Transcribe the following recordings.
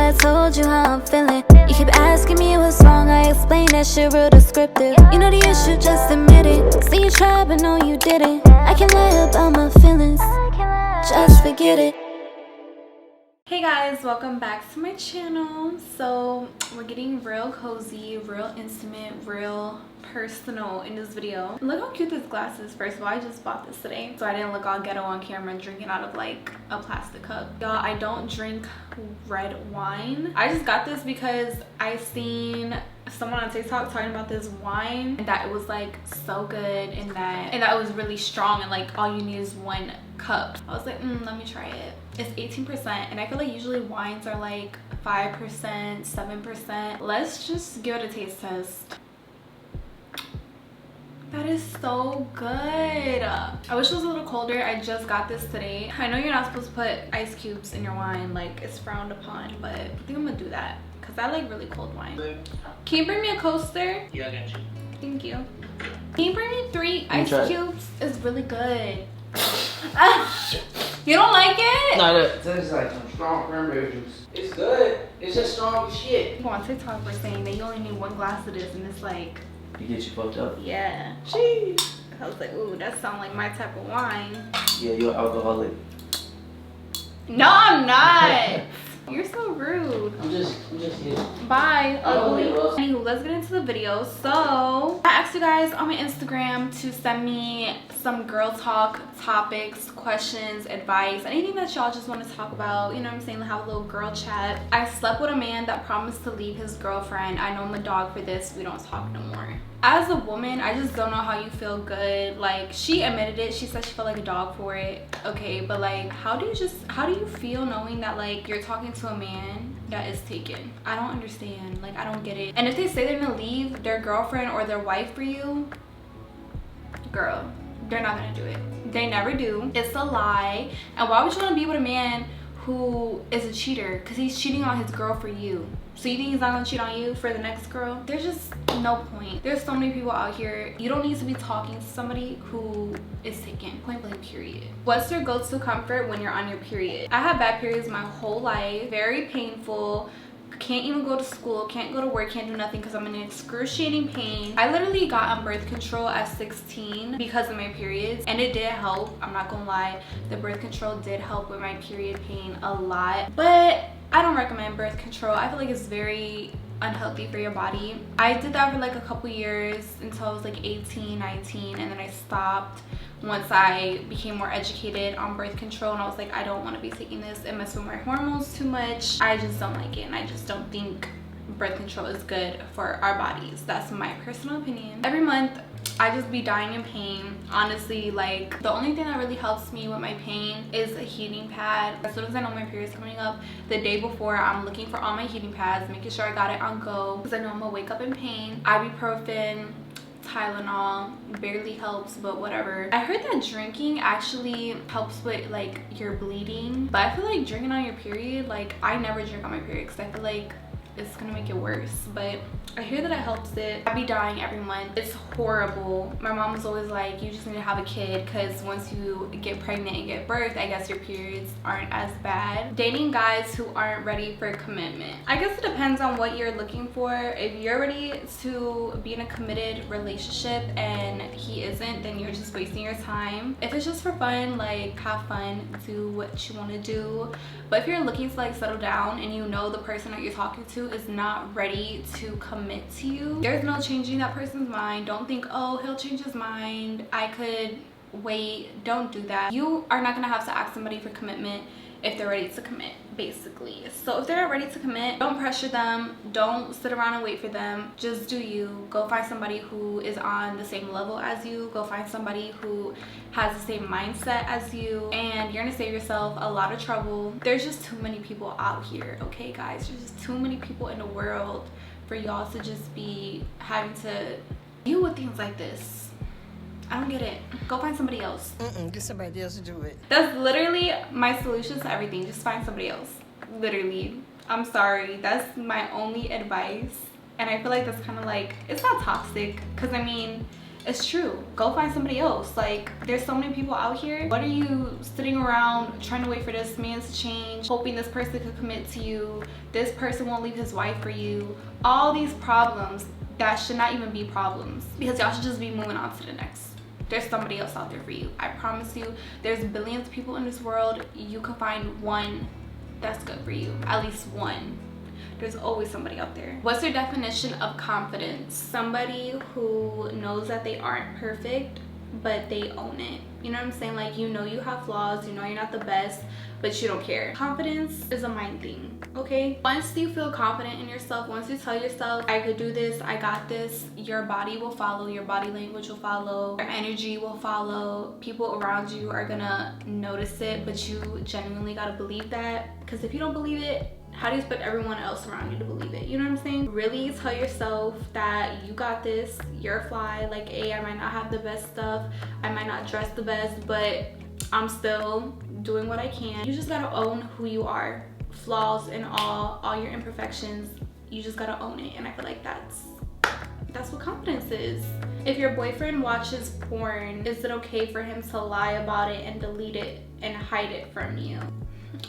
I told you how I'm feeling. You keep asking me what's wrong, I explain that shit real descriptive. You know the issue, just admit it. See you tried, but no you didn't. I can lie about my feelings, just forget it. Hey guys, welcome back to my channel. So we're getting real cozy, real intimate, real personal in this video. Look how cute this glass is. First of all, I just bought this today, so I didn't look all ghetto on camera drinking out of like a plastic cup. Y'all, I don't drink red wine. I just got this because I seen someone on TikTok talking about this wine and that it was like so good and that it was really strong and like all you need is one cup. I was like, let me try it. It's 18% and I feel like usually wines are like 5%, 7%. Let's just give it a taste test. That is so good. I wish it was a little colder. I just got this today. I know you're not supposed to put ice cubes in your wine, like it's frowned upon, but I think I'm gonna do that because I like really cold wine. Can you bring me a coaster? Yeah, I got you. Thank you. Can you bring me 3 ice cubes? It's really good. You don't like it? No, look, it's like some strong cranberry juice. It's good. It's just strong as shit. People on TikTok were saying that you only need 1 glass of this and it's like... You get you fucked up? Yeah. Jeez. I was like, ooh, that sounds like my type of wine. Yeah, you're an alcoholic. No, I'm not. You're so rude. I'm just here. Bye, ugly. Anywho, let's get into the video. So, I asked you guys on my Instagram to send me some girl talk topics, questions, advice, anything that y'all just want to talk about. You know what I'm saying? Have a little girl chat. I slept with a man that promised to leave his girlfriend. I know I'm a dog for this. We don't talk no more. As a woman, I just don't know how you feel good. Like, she admitted it. She said she felt like a dog for it. Okay, but like, how do you feel knowing that like you're talking to a man that is taken? I don't understand. Like, I don't get it. And if they say they're gonna leave their girlfriend or their wife for you, girl, they're not gonna do it. They never do. It's a lie. And why would you want to be with a man who is a cheater? Because he's cheating on his girl for you. So you think he's not gonna cheat on you for the next girl? There's just no point. There's so many people out here. You don't need to be talking to somebody who is taken. Point blank, period. What's your go-to comfort when you're on your period? I had bad periods my whole life. Very painful. Can't even go to school, can't go to work, can't do nothing because I'm in excruciating pain. I literally got on birth control at 16 because of my periods, and it did help. I'm not gonna lie, the birth control did help with my period pain a lot, but I don't recommend birth control. I feel like it's very unhealthy for your body. I did that for like a couple years until I was like 18, 19, and then I stopped once I became more educated on birth control, and I was like, I don't want to be taking this. It messes with my hormones too much. I just don't like it, and I just don't think birth control is good for our bodies. That's my personal opinion. Every month I just be dying in pain. Honestly, like, the only thing that really helps me with my pain is a heating pad. As soon as I know my period's coming up, the day before, I'm looking for all my heating pads, making sure I got it on go, because I know I'm gonna wake up in pain. Ibuprofen, Tylenol barely helps, but whatever. I heard that drinking actually helps with like your bleeding, but I feel like drinking on your period, like, I never drink on my period because I feel like it's gonna make it worse, but I hear that it helps it. I be dying every month. It's horrible. My mom was always like, you just need to have a kid because once you get pregnant and get birth, I guess your periods aren't as bad. Dating guys who aren't ready for commitment. I guess it depends on what you're looking for. If you're ready to be in a committed relationship and he isn't, then you're just wasting your time. If it's just for fun, like, have fun, do what you want to do. But if you're looking to like settle down and you know the person that you're talking to is not ready to commit to you, there's no changing that person's mind. Don't think, oh, he'll change his mind, I could wait. Don't do that. You are not gonna have to ask somebody for commitment if they're ready to commit, basically. So if they're not ready to commit, don't pressure them. Don't sit around and wait for them. Just do you. Go find somebody who is on the same level as you. Go find somebody who has the same mindset as you, and you're gonna save yourself a lot of trouble. There's just too many people out here, okay guys? There's just too many people in the world for y'all to just be having to deal with things like this. I don't get it. Go find somebody else. Get somebody else to do it. That's literally my solution to everything. Just find somebody else. Literally. I'm sorry. That's my only advice. And I feel like that's kind of like, it's not toxic, because I mean, it's true. Go find somebody else. Like, there's so many people out here. What are you sitting around trying to wait for this man to change, hoping this person could commit to you, this person won't leave his wife for you? All these problems that should not even be problems, because y'all should just be moving on to the next. There's somebody else out there for you. I promise you, there's billions of people in this world. You can find one that's good for you, at least one. There's always somebody out there. What's your definition of confidence? Somebody who knows that they aren't perfect, but they own it. You know what I'm saying? Like, you know you have flaws, you know you're not the best, but you don't care. Confidence is a mind thing, okay? Once you feel confident in yourself, once you tell yourself, I could do this, I got this, your body will follow, your body language will follow, your energy will follow. People around you are gonna notice it, but you genuinely gotta believe that. Because if you don't believe it, how do you expect everyone else around you to believe it? You know what I'm saying? Really tell yourself that you got this, you're fly. Like, hey, I might not have the best stuff, I might not dress the best, but I'm still doing what I can. You just gotta own who you are. Flaws and all your imperfections, you just gotta own it. And I feel like that's what confidence is. If your boyfriend watches porn, is it okay for him to lie about it and delete it and hide it from you?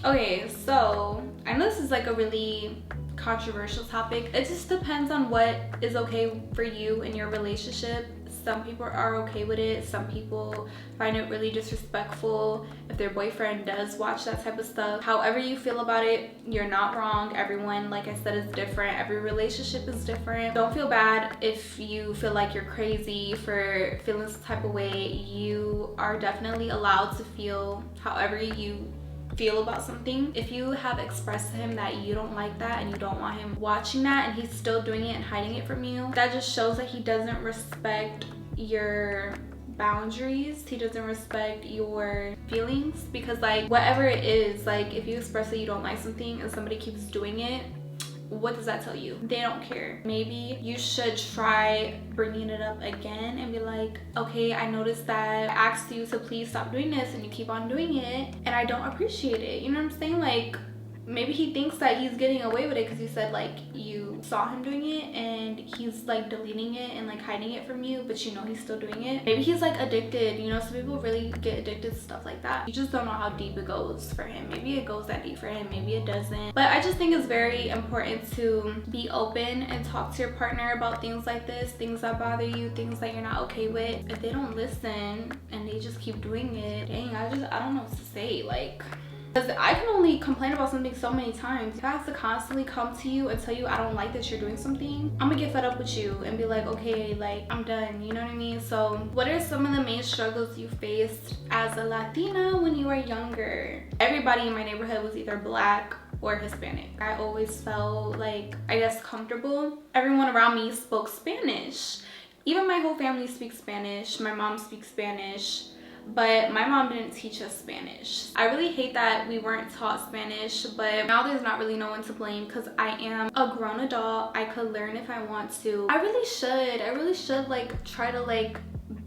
Okay, so I know this is like a really controversial topic. It just depends on what is okay for you in your relationship. Some people are okay with it. Some people find it really disrespectful if their boyfriend does watch that type of stuff. However you feel about it, you're not wrong. Everyone, like I said, is different. Every relationship is different. Don't feel bad if you feel like you're crazy for feeling this type of way. You are definitely allowed to feel however you feel about something. If you have expressed to him that you don't like that and you don't want him watching that and he's still doing it and hiding it from you, that just shows that he doesn't respect your boundaries. He doesn't respect your feelings, because like, whatever it is, like, if you express that you don't like something and somebody keeps doing it, what does that tell you? They don't care. Maybe you should try bringing it up again and be like, okay, I noticed that I asked you to please stop doing this and you keep on doing it and I don't appreciate it. You know what I'm saying? Like, maybe he thinks that he's getting away with it because you said like you saw him doing it and he's like deleting it and like hiding it from you, but you know he's still doing it. Maybe he's like addicted. You know, some people really get addicted to stuff like that. You just don't know how deep it goes for him. Maybe it goes that deep for him, maybe it doesn't. But I just think it's very important to be open and talk to your partner about things like this, things that bother you, things that you're not okay with. If they don't listen and they just keep doing it, dang, I don't know what to say. Like, because I can only complain about something so many times. If I have to constantly come to you and tell you I don't like that you're doing something, I'm gonna get fed up with you and be like, okay, like, I'm done, you know what I mean? So what are some of the main struggles you faced as a Latina when you were younger? Everybody in my neighborhood was either Black or Hispanic. I always felt like, I guess, comfortable. Everyone around me spoke Spanish. Even my whole family speaks Spanish. My mom speaks Spanish. But my mom didn't teach us Spanish. I really hate that we weren't taught Spanish, but now there's not really no one to blame because I am a grown adult. I could learn if I want to. I really should like try to like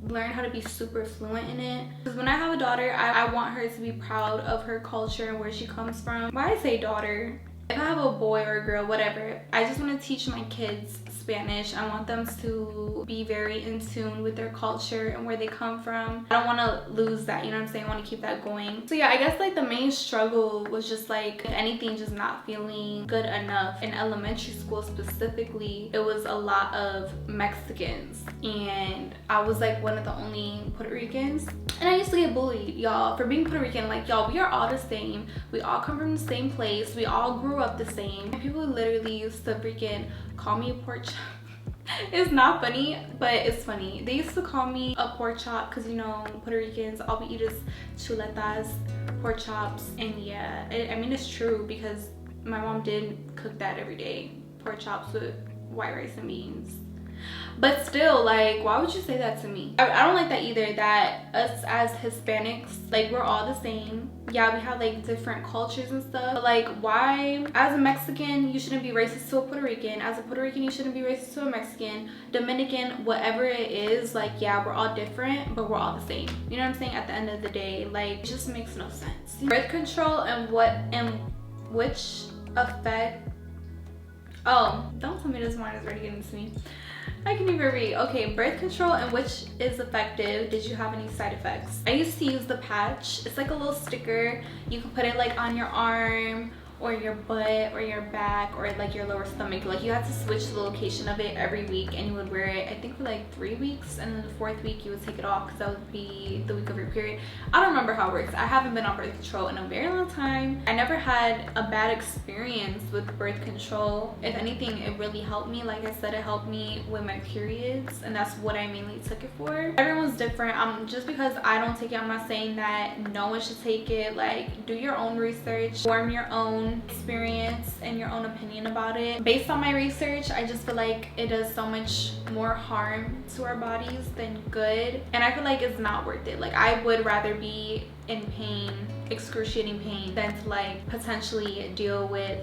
learn how to be super fluent in it, because when I have a daughter, I want her to be proud of her culture and where she comes from. Why I say daughter? If I have a boy or a girl, whatever, I just want to teach my kids Spanish. I want them to be very in tune with their culture and where they come from. I don't want to lose that, you know what I'm saying? I want to keep that going. So yeah, I guess like the main struggle was just like, if anything, just not feeling good enough. In elementary school specifically, it was a lot of Mexicans and I was like one of the only Puerto Ricans. And I used to get bullied, y'all, for being Puerto Rican. Like, y'all, we are all the same. We all come from the same place. We all grew up the same. People literally used to freaking call me a pork chop. It's not funny, but it's funny. They used to call me a pork chop because, you know, Puerto Ricans, all we eat is chuletas, pork chops. And yeah, I mean, it's true because my mom did cook that every day. Pork chops with white rice and beans. But still, like, why would you say that to me? I don't like that either, that us as Hispanics, like, we're all the same. Yeah, we have like different cultures and stuff, but like, why, as a Mexican, you shouldn't be racist to a Puerto Rican. As a Puerto Rican, you shouldn't be racist to a Mexican, Dominican, whatever it is. Like, yeah, we're all different, but we're all the same. You know what I'm saying? At the end of the day, like, it just makes no sense. Birth control and which effect. Oh, don't tell me this wine is already getting to me. I can even read. Okay, birth control and which is effective. Did you have any side effects? I used to use the patch. It's like a little sticker. You can put it like on your arm or your butt or your back or like your lower stomach. Like you had to switch the location of it every week, and you would wear it I think for like 3 weeks, and then the 4th week you would take it off because that would be the week of your period. I don't remember how it works. I haven't been on birth control in a very long time. I never had a bad experience with birth control. If anything, it really helped me. Like I said, it helped me with my periods, and that's what I mainly took it for. Everyone's different. Just because I don't take it, I'm not saying that no one should take it. Like, do your own research, form your own experience and your own opinion about it. Based on my research, I just feel like it does so much more harm to our bodies than good, and I feel like it's not worth it. Like, I would rather be in pain, excruciating pain, than to like potentially deal with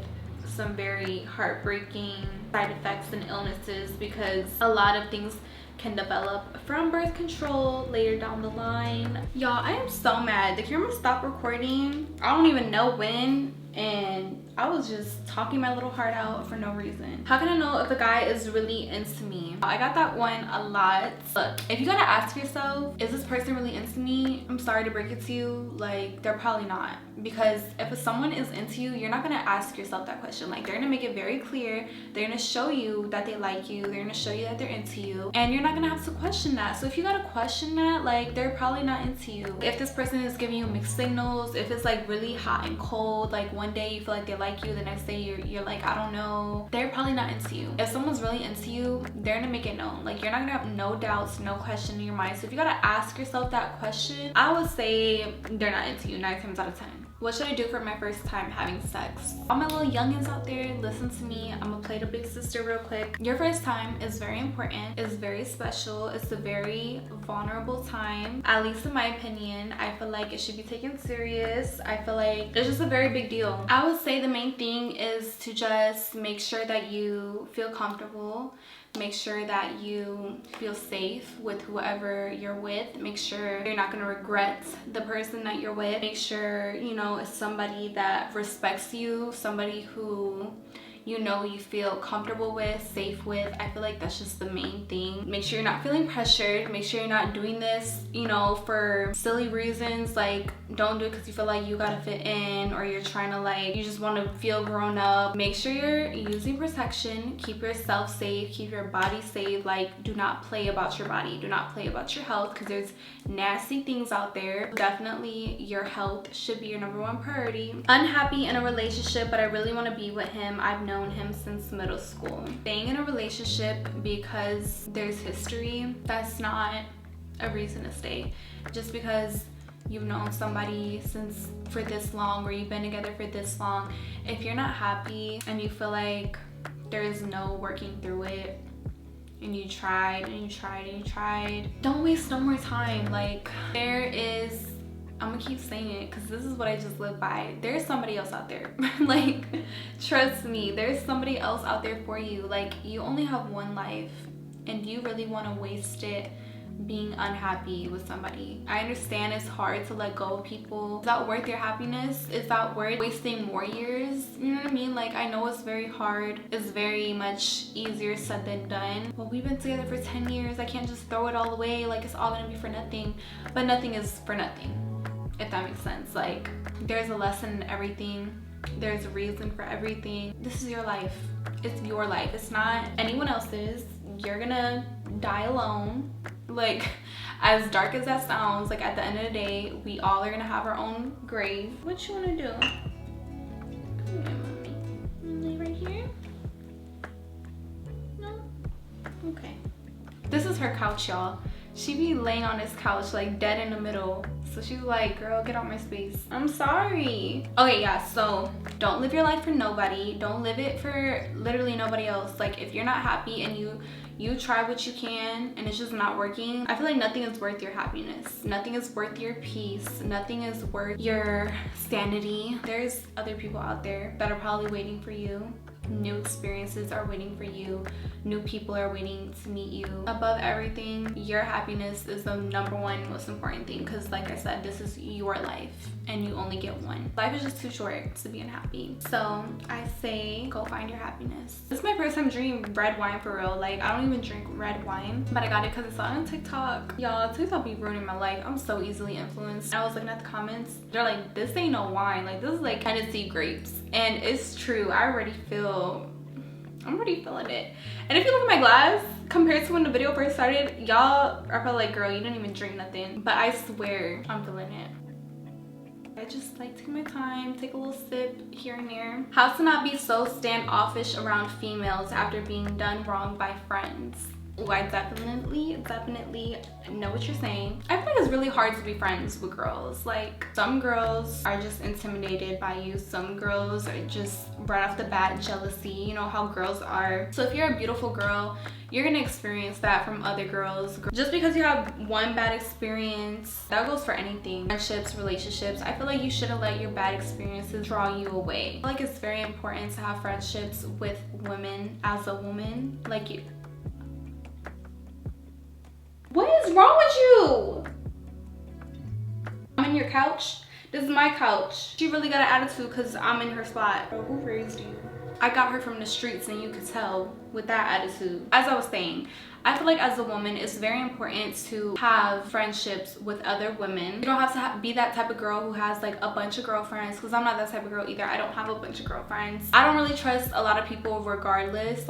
some very heartbreaking side effects and illnesses, because a lot of things can develop from birth control later down the line. Y'all, I am so mad. The camera stopped recording. I don't even know when, and I was just talking my little heart out for no reason. How can I know if a guy is really into me? I got that one a lot. Look, if you gotta ask yourself, is this person really into me? I'm sorry to break it to you, like, they're probably not. Because if someone is into you, you're not gonna ask yourself that question. Like, they're gonna make it very clear. They're gonna show you that they like you. They're gonna show you that they're into you, and you're not gonna have to question that. So if you gotta question that, like, they're probably not into you. If this person is giving you mixed signals, if it's like really hot and cold, like one day you feel like they like you, the next day you're like, I don't know, they're probably not into you. If someone's really into you, they're gonna make it known. Like, you're not gonna have no doubts, no question in your mind. So if you gotta ask yourself that question, I would say they're not into you 9 times out of 10. What should I do for my first time having sex? All my little youngins out there, listen to me. I'm gonna play the big sister real quick. Your first time is very important. It's very special. It's a very vulnerable time. At least in my opinion, I feel like it should be taken serious. I feel like it's just a very big deal. I would say the main thing is to just make sure that you feel comfortable. Make sure that you feel safe with whoever you're with. Make sure you're not gonna regret the person that you're with. Make sure, you know, it's somebody that respects you, somebody who you know you feel comfortable with, safe with. I feel like that's just the main thing. Make sure you're not feeling pressured. Make sure you're not doing this, you know, for silly reasons. Like, don't do it because you feel like you gotta fit in, or you're trying to, like, you just want to feel grown up. Make sure you're using protection. Keep yourself safe. Keep your body safe. Like, do not play about your body. Do not play about your health, because there's nasty things out there. Definitely your health should be your #1 priority. Unhappy in a relationship, but I really want to be with him. I've known him since middle school. Staying in a relationship because there's history, that's not a reason to stay. Just because you've known somebody for this long, or you've been together for this long, if you're not happy and you feel like there's no working through it, and you tried and you tried and you tried, don't waste no more time. Like, I'm gonna keep saying it because this is what I just live by. There's somebody else out there. Like, trust me, there's somebody else out there for you. Like, you only have one life, and you really want to waste it being unhappy with somebody. I understand it's hard to let go of people. Is that worth your happiness? Is that worth wasting more years? You know what I mean? Like, I know it's very hard. It's very much easier said than done. Well, we've been together for 10 years. I can't just throw it all away. Like, it's all gonna be for nothing. But nothing is for nothing, if that makes sense. Like, there's a lesson in everything. There's a reason for everything. This is your life. It's your life. It's not anyone else's. You're gonna die alone. Like, as dark as that sounds, like, at the end of the day, we all are gonna have our own grave. What you wanna do? Come here, mommy. You lay right here? No? Okay. This is her couch, y'all. She be laying on this couch, like, dead in the middle. So she's like, girl, get out my space. I'm sorry. Okay, yeah, so don't live your life for nobody. Don't live it for literally nobody else. Like, if you're not happy and you try what you can and it's just not working, I feel like nothing is worth your happiness. Nothing is worth your peace. Nothing is worth your sanity. There's other people out there that are probably waiting for you. New experiences are waiting for you. New people are waiting to meet you. Above everything, your happiness is the #1 most important thing, because like I said, this is your life and you only get one. Life is just too short to be unhappy. So I say go find your happiness. This is my first time drinking red wine for real. Like, I don't even drink red wine, but I got it because I saw it on TikTok. Y'all, TikTok be ruining my life. I'm so easily influenced. I was looking at the comments. They're like, this ain't no wine. Like, this is like Tennessee grapes. And it's true. I'm already feeling it. And if you look at my glass compared to when the video first started, y'all are probably like, girl, you didn't even drink nothing. But I swear I'm feeling it. I just like take my time, take a little sip here and there. How to not be so standoffish around females after being done wrong by friends. Oh, I definitely know what you're saying. I feel like it's really hard to be friends with girls. Like, some girls are just intimidated by you. Some girls are just right off the bat jealousy. You know how girls are. So if you're a beautiful girl, you're gonna experience that from other girls. Just because you have one bad experience, that goes for anything. Friendships, relationships. I feel like you shouldn't let your bad experiences draw you away. I feel like it's very important to have friendships with women as a woman. Like, you. What is wrong with you? I'm in your couch. This is my couch. She really got an attitude because I'm in her spot. Bro, who raised you? I got her from the streets, and you could tell with that attitude. As I was saying, I feel like as a woman, it's very important to have friendships with other women. You don't have to be that type of girl who has like a bunch of girlfriends, because I'm not that type of girl either. I don't have a bunch of girlfriends. I don't really trust a lot of people regardless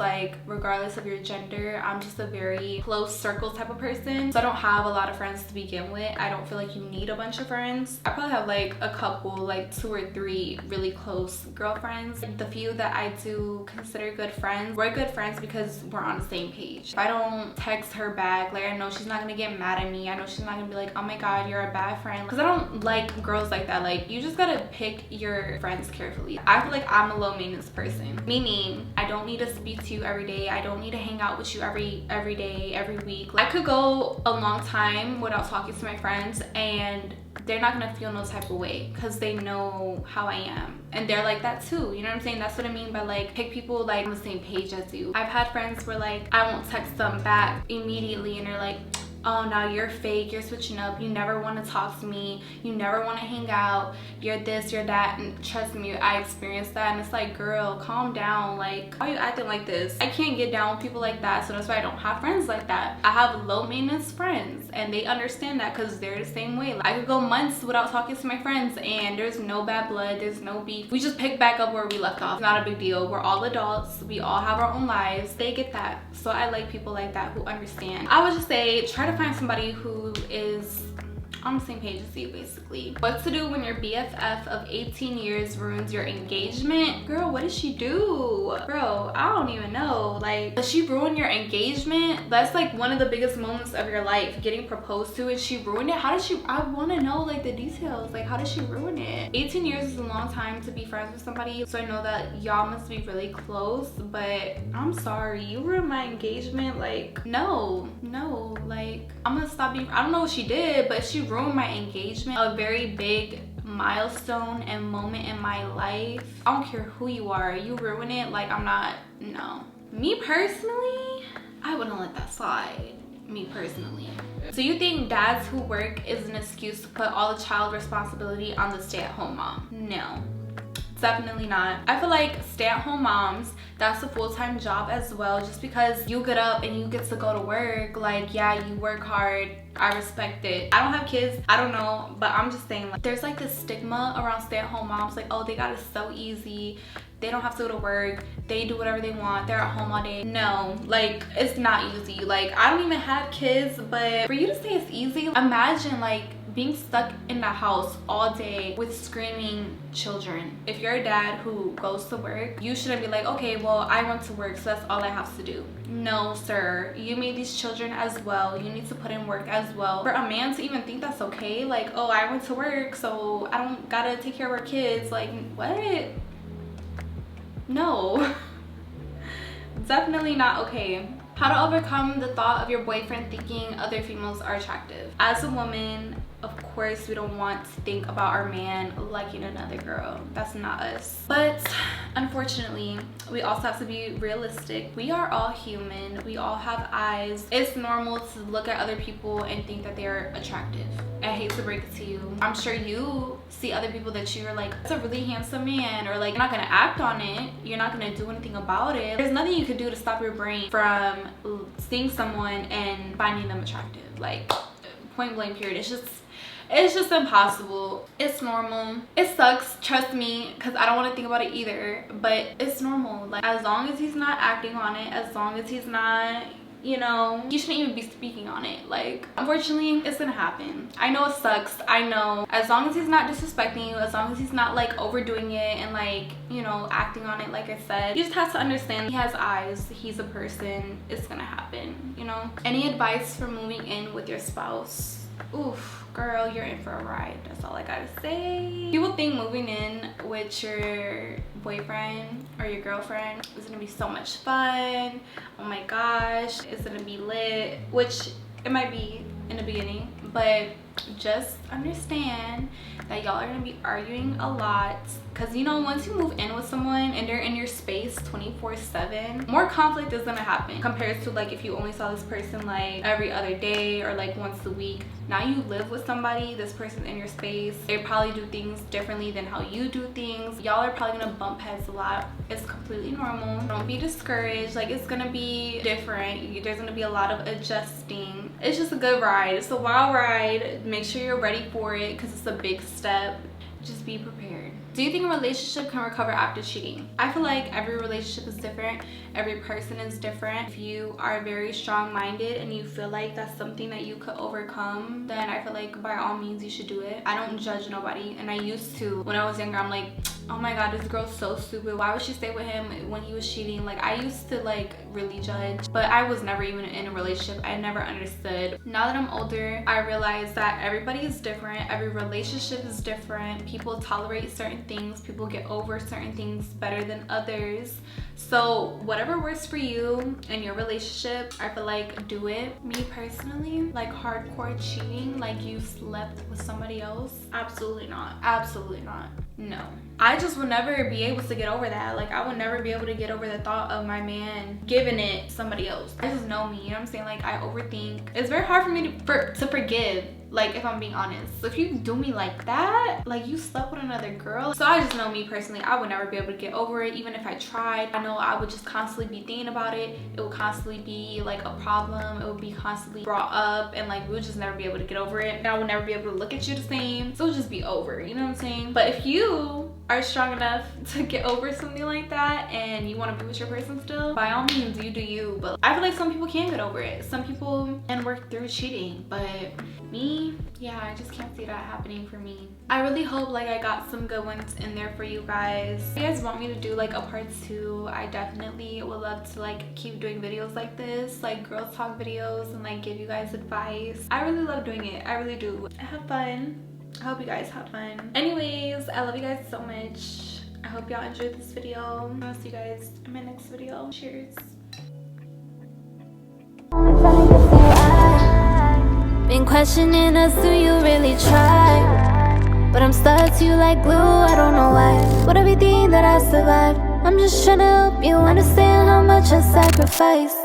of your gender. I'm just a very close circle type of person. So I don't have a lot of friends to begin with. I don't feel like you need a bunch of friends. I probably have like a couple, like 2 or 3 really close girlfriends. The few that I do consider good friends, we're good friends because we're on the same page. If I don't text her back, like, I know she's not gonna get mad at me. I know she's not gonna be like, oh my god, you're a bad friend, because I don't like girls like that. Like, you just gotta pick your friends carefully. I feel like I'm a low maintenance person, meaning I don't need to speak to you every day. I don't need to hang out with you every day, every week. Like, I could go a long time without talking to my friends and they're not gonna feel no type of way because they know how I am, and they're like that too. You know what I'm saying? That's what I mean by like, pick people like on the same page as you. I've had friends where like I won't text them back immediately and they're like, oh, now you're fake, you're switching up, you never want to talk to me, you never want to hang out, you're this, you're that. And trust me, I experienced that, and it's like, girl, calm down. Like, why are you acting like this? I can't get down with people like that, so that's why I don't have friends like that. I have low maintenance friends, and they understand that because they're the same way. Like, I could go months without talking to my friends and there's no bad blood, there's no beef. We just pick back up where we left off. It's not a big deal. We're all adults, we all have our own lives. They get that. So I like people like that who understand. I would just say, try to find somebody who is on the same page as you, basically. What to do when your BFF of 18 years ruins your engagement? Girl, what did she do? Bro, I don't even know. Like, does she ruin your engagement? That's like one of the biggest moments of your life, getting proposed to, and she ruined it. How did she? I want to know like the details. Like, how did she ruin it? 18 years is a long time to be friends with somebody, so I know that y'all must be really close, but I'm sorry, you ruined my engagement. Like, no, like, I'm gonna stop being. I don't know what she did, but she ruined my engagement, a very big milestone and moment in my life. I don't care who you are, you ruin it. Like, I'm not, no. Me personally, I wouldn't let that slide. Me personally. So you think dads who work is an excuse to put all the child responsibility on the stay-at-home mom? No. Definitely not. I feel like stay-at-home moms, that's a full-time job as well. Just because you get up and you get to go to work, like, yeah, you work hard, I respect it. I don't have kids, I don't know, but I'm just saying, like, there's like this stigma around stay-at-home moms, like, oh, they got it so easy, they don't have to go to work, they do whatever they want, they're at home all day. No, like, it's not easy. Like, I don't even have kids, but for you to say it's easy, imagine like being stuck in the house all day with screaming children. If you're a dad who goes to work, you shouldn't be like, okay, well, I went to work, so that's all I have to do. No, sir, you made these children as well. You need to put in work as well. For a man to even think that's okay, like, oh, I went to work, so I don't gotta take care of our kids. Like, what? No. Definitely not okay. How to overcome the thought of your boyfriend thinking other females are attractive. As a woman, of course we don't want to think about our man liking another girl. That's not us. But unfortunately, we also have to be realistic. We are all human. We all have eyes. It's normal to look at other people and think that they're attractive. I hate to break it to you. I'm sure you see other people that you're like, that's a really handsome man, or like, you're not gonna act on it. You're not gonna do anything about it. There's nothing you can do to stop your brain from seeing someone and finding them attractive. Like, point blank period. It's just impossible. It's normal. It sucks, trust me, because I don't want to think about it either, but it's normal. Like, as long as he's not acting on it, as long as he's not, you know, you shouldn't even be speaking on it. Like, unfortunately, it's gonna happen. I know it sucks. I know. As long as he's not disrespecting you, as long as he's not like overdoing it and like, you know, acting on it, like I said, you just have to understand he has eyes. He's a person. It's gonna happen, you know. Any advice for moving in with your spouse? Oof, girl, you're in for a ride. That's all I gotta say. People think moving in with your boyfriend or your girlfriend is gonna be so much fun. Oh my gosh, it's gonna be lit, which it might be in the beginning, but just understand that y'all are gonna be arguing a lot, because you know, once you move in with someone and they're in your space 24/7, more conflict is gonna happen compared to like if you only saw this person like every other day or like once a week. Now you live with somebody, this person's in your space, they probably do things differently than how you do things. Y'all are probably gonna bump heads a lot. It's completely normal. Don't be discouraged. Like, it's gonna be different. There's gonna be a lot of adjusting. It's just a good ride. It's a wild ride. Make sure you're ready for it, because it's a big step. Just be prepared. Do you think a relationship can recover after cheating? I feel like every relationship is different. Every person is different. If you are very strong-minded and you feel like that's something that you could overcome, then I feel like by all means you should do it. I don't judge nobody, and I used to. When I was younger, I'm like, oh my god, this girl's so stupid. Why would she stay with him when he was cheating? Like, I used to like really judge, but I was never even in a relationship. I never understood. Now that I'm older, I realize that everybody is different. Every relationship is different. People tolerate certain things. People get over certain things better than others. So whatever works for you in your relationship, I feel like do it. Me personally, like hardcore cheating, like you slept with somebody else, absolutely not. Absolutely not. No. I just would never be able to get over that. Like, I would never be able to get over the thought of my man giving it somebody else. I just know me, you know what I'm saying? Like, I overthink. It's very hard for me to forgive, like, if I'm being honest. So if you do me like that, like you slept with another girl. So I just know me personally, I would never be able to get over it, even if I tried. I know I would just constantly be thinking about it. It would constantly be like a problem. It would be constantly brought up, and like we would just never be able to get over it. And I would never be able to look at you the same. So it would just be over, you know what I'm saying? But if you are strong enough to get over something like that and you want to be with your person still, by all means, you do you. But I feel like some people can get over it. Some people can work through cheating, but me, yeah, I just can't see that happening for me. I really hope like I got some good ones in there for you guys. If you guys want me to do like a part 2, I definitely would love to like keep doing videos like this, like girls talk videos, and like give you guys advice. I really love doing it. I really do. I have fun. I hope you guys have fun. Anyways, I love you guys so much. I hope y'all enjoyed this video. I'll see you guys in my next video. Cheers. Been questioning us, do you really try? But I'm stuck to you like glue, I don't know why. With everything that I survived, I'm just trying to help you understand how much I sacrificed.